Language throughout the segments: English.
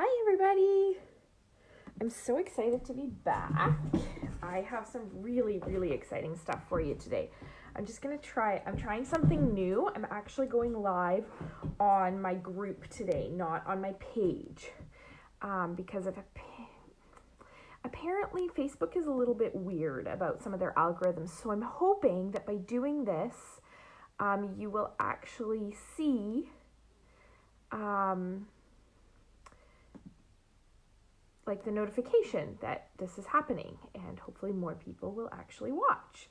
Hi everybody! I'm so excited to be back. I have some really exciting stuff for you today. I'm trying something new. I'm actually going live on my group today, not on my page. Because apparently Facebook is a little bit weird about some of their algorithms. So I'm hoping that by doing this, you will actually see like the notification that this is happening, and hopefully more people will actually watch.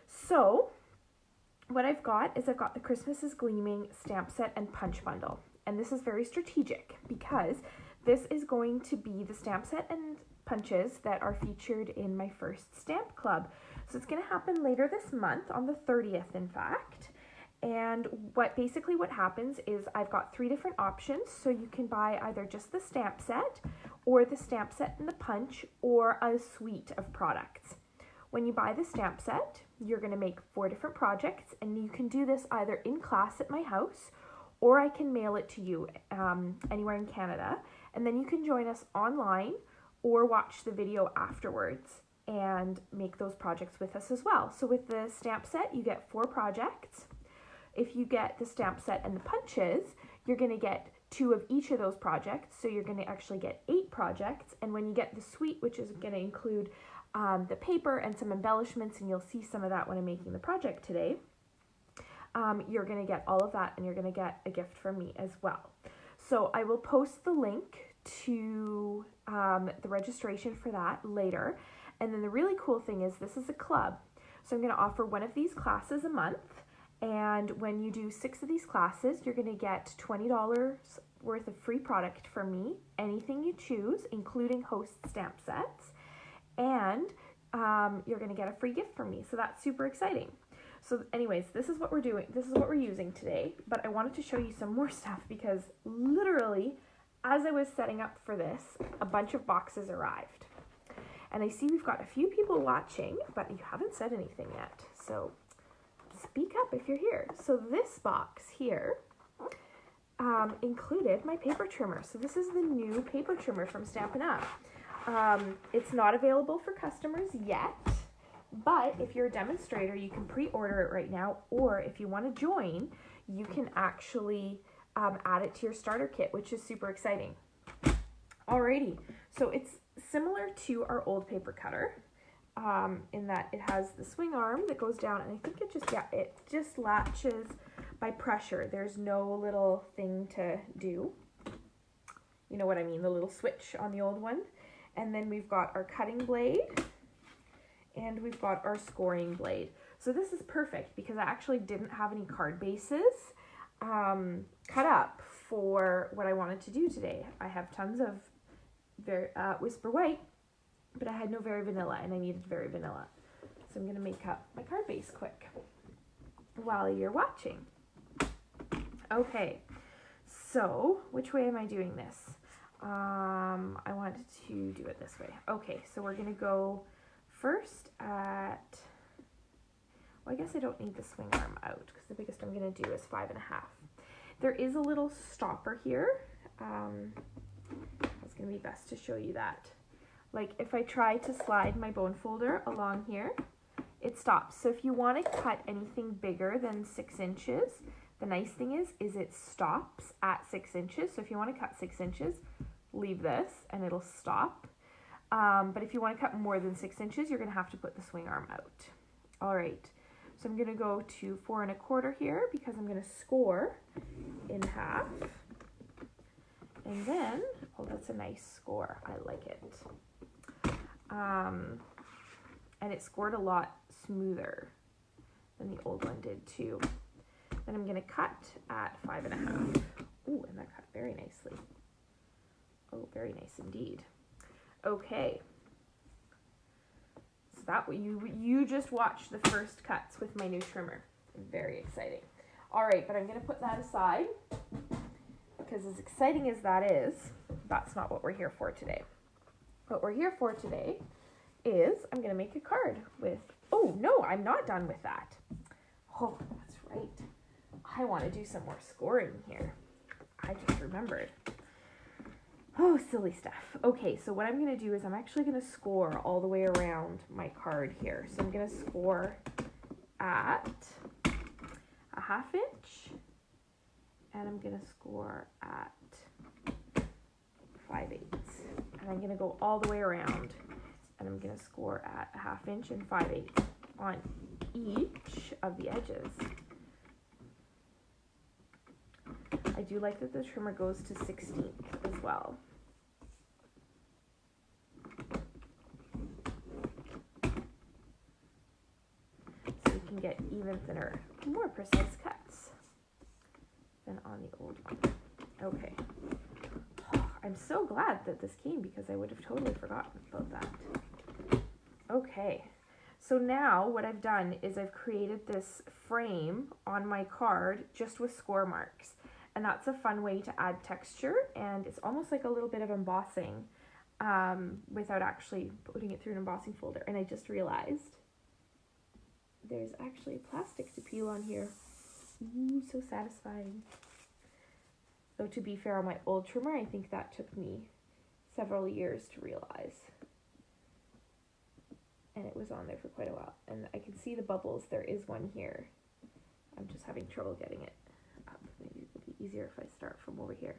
So what I've got the Christmas is Gleaming stamp set and punch bundle, and this is very strategic because this is going to be the stamp set and punches that are featured in my first stamp club. So it's going to happen later this month on the 30th, in fact. And what happens is I've got 3 different options. So you can buy either just the stamp set or the stamp set and the punch or a suite of products. When you buy the stamp set, you're going to make 4 different projects, and you can do this either in class at my house, or I can mail it to you anywhere in Canada. And then you can join us online or watch the video afterwards and make those projects with us as well. So with the stamp set, you get 4 projects. If you get the stamp set and the punches, you're going to get 2 of each of those projects. So you're going to actually get 8 projects. And when you get the suite, which is going to include the paper and some embellishments, and you'll see some of that when I'm making the project today, you're going to get all of that, and you're going to get a gift from me as well. So I will post the link to the registration for that later. And then the really cool thing is this is a club. So I'm going to offer one of these classes a month. And when you do 6 of these classes, you're going to get $20 worth of free product from me, anything you choose, including host stamp sets. And you're going to get a free gift from me. So that's super exciting. So anyways, this is what we're doing. This is what we're using today. But I wanted to show you some more stuff because literally, as I was setting up for this, a bunch of boxes arrived. And I see we've got a few people watching, but you haven't said anything yet. So speak up if you're here. So this box here included my paper trimmer. So this is the new paper trimmer from Stampin' Up. It's not available for customers yet, but if you're a demonstrator, you can pre-order it right now, or if you want to join, you can actually add it to your starter kit, which is super exciting. Alrighty, so it's similar to our old paper cutter. In that it has the swing arm that goes down, and I think it just latches by pressure. There's no little thing to do. You know what I mean, the little switch on the old one. And then we've got our cutting blade, and we've got our scoring blade. So this is perfect because I actually didn't have any card bases cut up for what I wanted to do today. I have tons of Whisper White, but I had no Very Vanilla, and I needed Very Vanilla. So I'm going to make up my card base quick while you're watching. Okay, so which way am I doing this? I wanted to do it this way. Okay, so we're going to go first at, well, I guess I don't need the swing arm out because the biggest I'm going to do is 5.5. There is a little stopper here. It's going to be best to show you that. Like if I try to slide my bone folder along here, it stops. So if you want to cut anything bigger than 6 inches, the nice thing is it stops at 6 inches. So if you want to cut 6 inches, leave this and it'll stop. But if you want to cut more than 6 inches, you're going to have to put the swing arm out. All right. So I'm going to go to 4 1/4 here because I'm going to score in half. And then, oh, that's a nice score. I like it. And it scored a lot smoother than the old one did too. Then I'm going to cut at 5.5. Ooh, and that cut very nicely. Oh, very nice indeed. Okay. So that you just watched the first cuts with my new trimmer. Very exciting. All right, but I'm going to put that aside because as exciting as that is, that's not what we're here for today. What we're here for today is I'm going to make a card with, oh no, I'm not done with that. Oh, that's right. I want to do some more scoring here. I just remembered. Oh, silly stuff. Okay, so what I'm going to do is I'm actually going to score all the way around my card here. So I'm going to score at a 1/2 inch, and I'm going to score at 5/8. And I'm going to go all the way around, and I'm going to score at a 1/2 inch and 5/8 on each of the edges. I do like that the trimmer goes to 16th as well. So you can get even thinner, more precise cuts than on the old one. Okay. I'm so glad that this came because I would have totally forgotten about that. Okay. So now what I've done is I've created this frame on my card just with score marks. And that's a fun way to add texture, and it's almost like a little bit of embossing without actually putting it through an embossing folder. And I just realized there's actually plastic to peel on here. Ooh, so satisfying. Though to be fair, on my old trimmer, I think that took me several years to realize. And it was on there for quite a while. And I can see the bubbles. There is one here. I'm just having trouble getting it up. Maybe it'll be easier if I start from over here.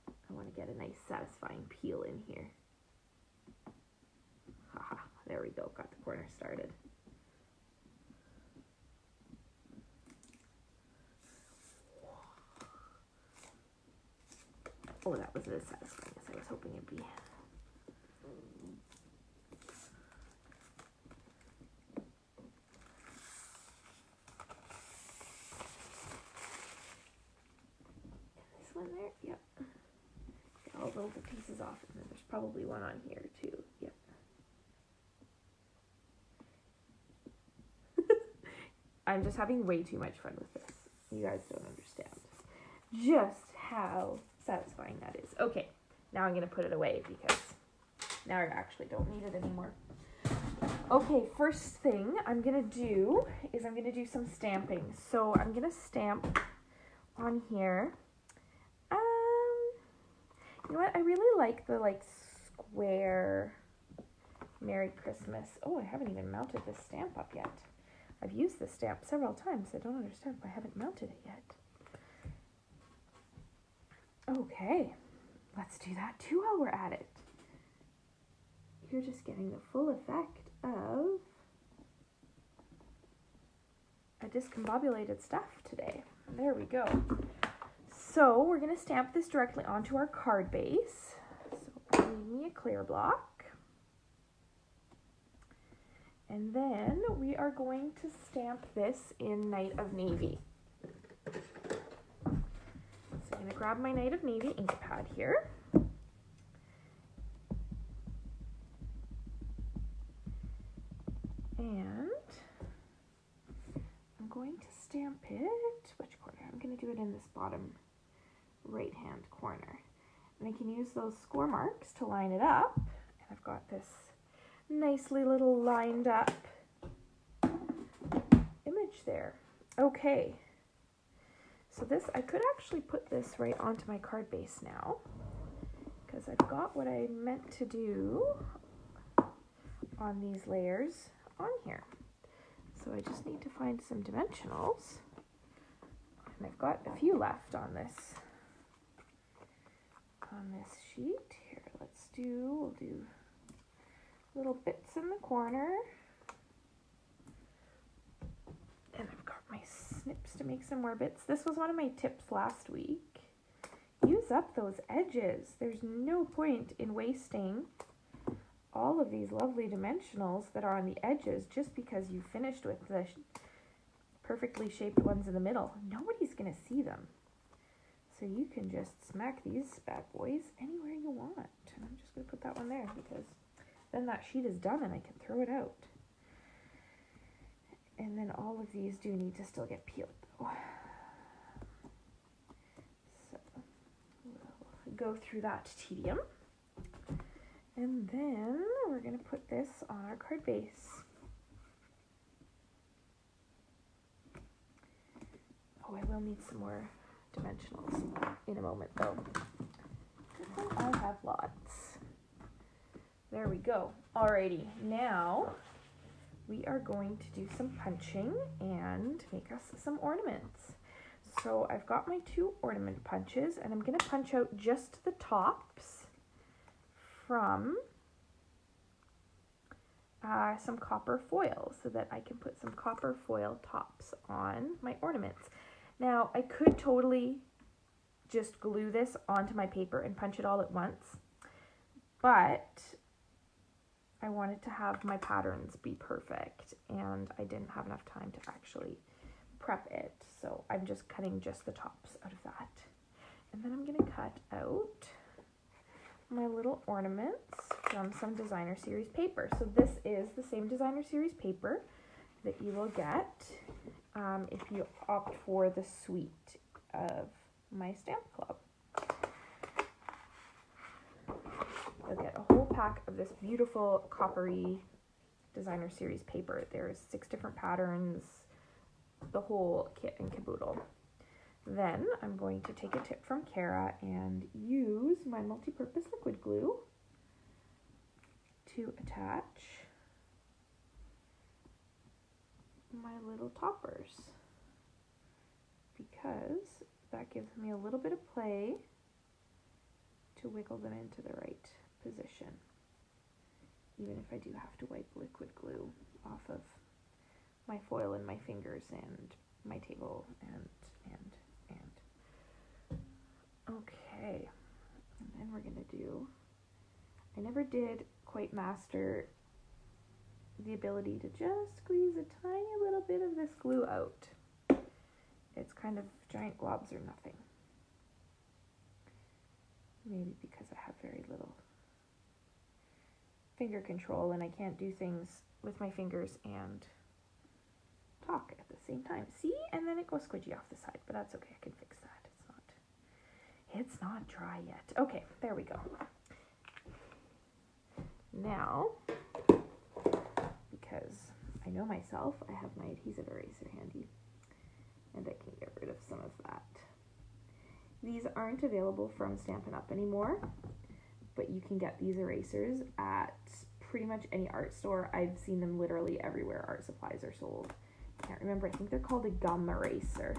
I want to get a nice satisfying peel in here. Haha, there we go. Got the corner started. Oh, that wasn't as satisfying as I was hoping it'd be. This one there, yep. Get all the little pieces off, and then there's probably one on here too. Yep. I'm just having way too much fun with this. You guys don't understand just how satisfying that is. Okay, now I'm going to put it away because now I actually don't need it anymore. Okay, first thing I'm going to do is I'm going to do some stamping. So I'm going to stamp on here. You know what? I really like the square Merry Christmas. Oh, I haven't even mounted this stamp up yet. I've used this stamp several times. I don't understand why I haven't mounted it yet. Okay, let's do that too while we're at it. You're just getting the full effect of a discombobulated stuff today. There we go. So we're going to stamp this directly onto our card base. So I need me a clear block. And then we are going to stamp this in Night of Navy. So I'm going to grab my Night of Navy ink pad here. And I'm going to stamp it, which corner? I'm going to do it in this bottom right hand corner. And I can use those score marks to line it up. And I've got this nicely little lined up image there. Okay. So this, I could actually put this right onto my card base now, because I've got what I meant to do on these layers on here. So I just need to find some dimensionals, and I've got a few left on this sheet here. We'll do little bits in the corner, and I've got my snips to make some more bits. This was one of my tips last week. Use up those edges. There's no point in wasting all of these lovely dimensionals that are on the edges just because you finished with the perfectly shaped ones in the middle. Nobody's going to see them. So you can just smack these bad boys anywhere you want. And I'm just going to put that one there because then that sheet is done and I can throw it out. And then all of these do need to still get peeled though. So we'll go through that tedium. And then we're going to put this on our card base. Oh, I will need some more dimensionals in a moment though. I have lots. There we go. Alrighty, now we are going to do some punching and make us some ornaments. So I've got my 2 ornament punches, and I'm going to punch out just the tops from some copper foil so that I can put some copper foil tops on my ornaments. Now, I could totally just glue this onto my paper and punch it all at once, but I wanted to have my patterns be perfect, and I didn't have enough time to actually prep it, so I'm just cutting just the tops out of that. And then I'm going to cut out my little ornaments from some designer series paper. So this is the same designer series paper that you will get if you opt for the suite of my stamp club. You'll get a whole pack of this beautiful coppery designer series paper. There's 6 different patterns, the whole kit and caboodle. Then I'm going to take a tip from Kara and use my multi-purpose liquid glue to attach my little toppers, because that gives me a little bit of play to wiggle them into the right position, even if I do have to wipe liquid glue off of my foil and my fingers and my table and. Okay, and then we're gonna do, I never did quite master the ability to just squeeze a tiny little bit of this glue out. It's kind of giant globs or nothing. Maybe because I have very little finger control and I can't do things with my fingers and talk at the same time. See? And then it goes squidgy off the side, but that's okay, I can fix that. It's not dry yet. Okay, there we go. Now, because I know myself, I have my adhesive eraser handy, and I can get rid of some of that. These aren't available from Stampin' Up! Anymore, but you can get these erasers at pretty much any art store. I've seen them literally everywhere art supplies are sold. I can't remember, I think they're called a gum eraser.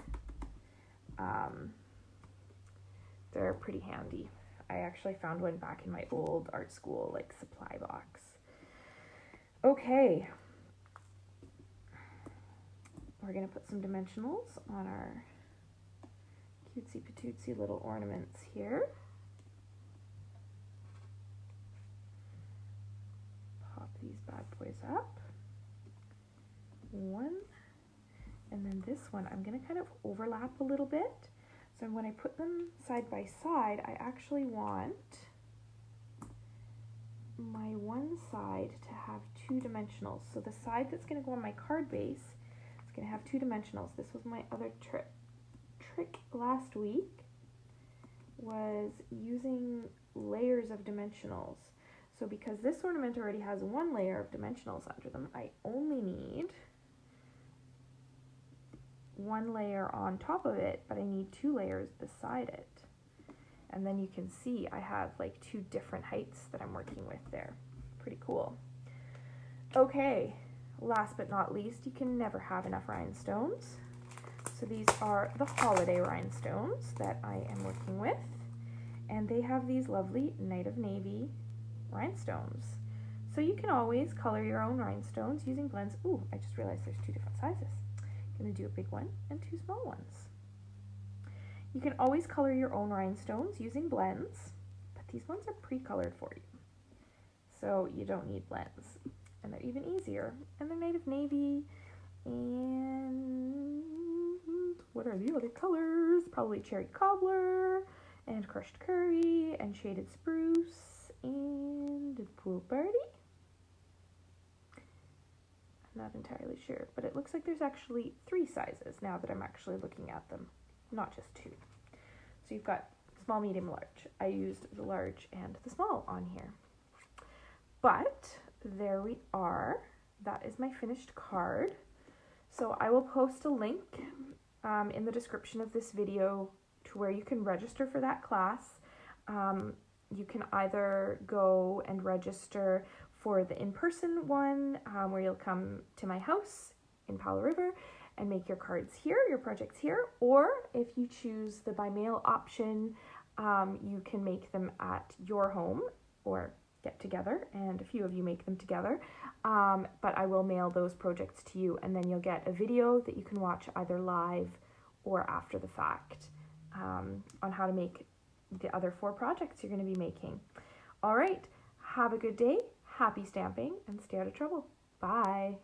They're pretty handy. I actually found one back in my old art school like supply box. Okay. We're going to put some dimensionals on our cutesy patootsy little ornaments here. Pop these bad boys up. One. And then this one, I'm going to kind of overlap a little bit. So when I put them side by side, I actually want my one side to have 2 dimensionals. So the side that's going to go on my card base is going to have 2 dimensionals. This was my other trick last week, was using layers of dimensionals. So because this ornament already has 1 layer of dimensionals under them, I only need 1 layer on top of it, but I need 2 layers beside it. And then you can see I have like 2 different heights that I'm working with there. Pretty cool. Okay, last but not least, you can never have enough rhinestones. So these are the holiday rhinestones that I am working with, and they have these lovely Night of Navy rhinestones. So you can always color your own rhinestones using blends. Ooh, I just realized there's 2 different sizes. I'm going to do a big one and 2 small ones. You can always color your own rhinestones using blends, but these ones are pre-colored for you, so you don't need blends. And they're even easier, and they're Night of Navy, and what are the other colors? Probably Cherry Cobbler, and Crushed Curry, and Shaded Spruce, and Pool Party. Not entirely sure, but it looks like there's actually 3 sizes now that I'm actually looking at them, not just 2. So you've got small, medium, large. I used the large and the small on here. But there we are. That is my finished card. So I will post a link in the description of this video to where you can register for that class. you can either go and register for the in-person one, where you'll come to my house in Powell River and make your cards here, your projects here, or if you choose the by mail option, you can make them at your home or get together, and a few of you make them together, but I will mail those projects to you, and then you'll get a video that you can watch either live or after the fact, on how to make the other 4 projects you're going to be making. All right, have a good day, happy stamping, and stay out of trouble. Bye.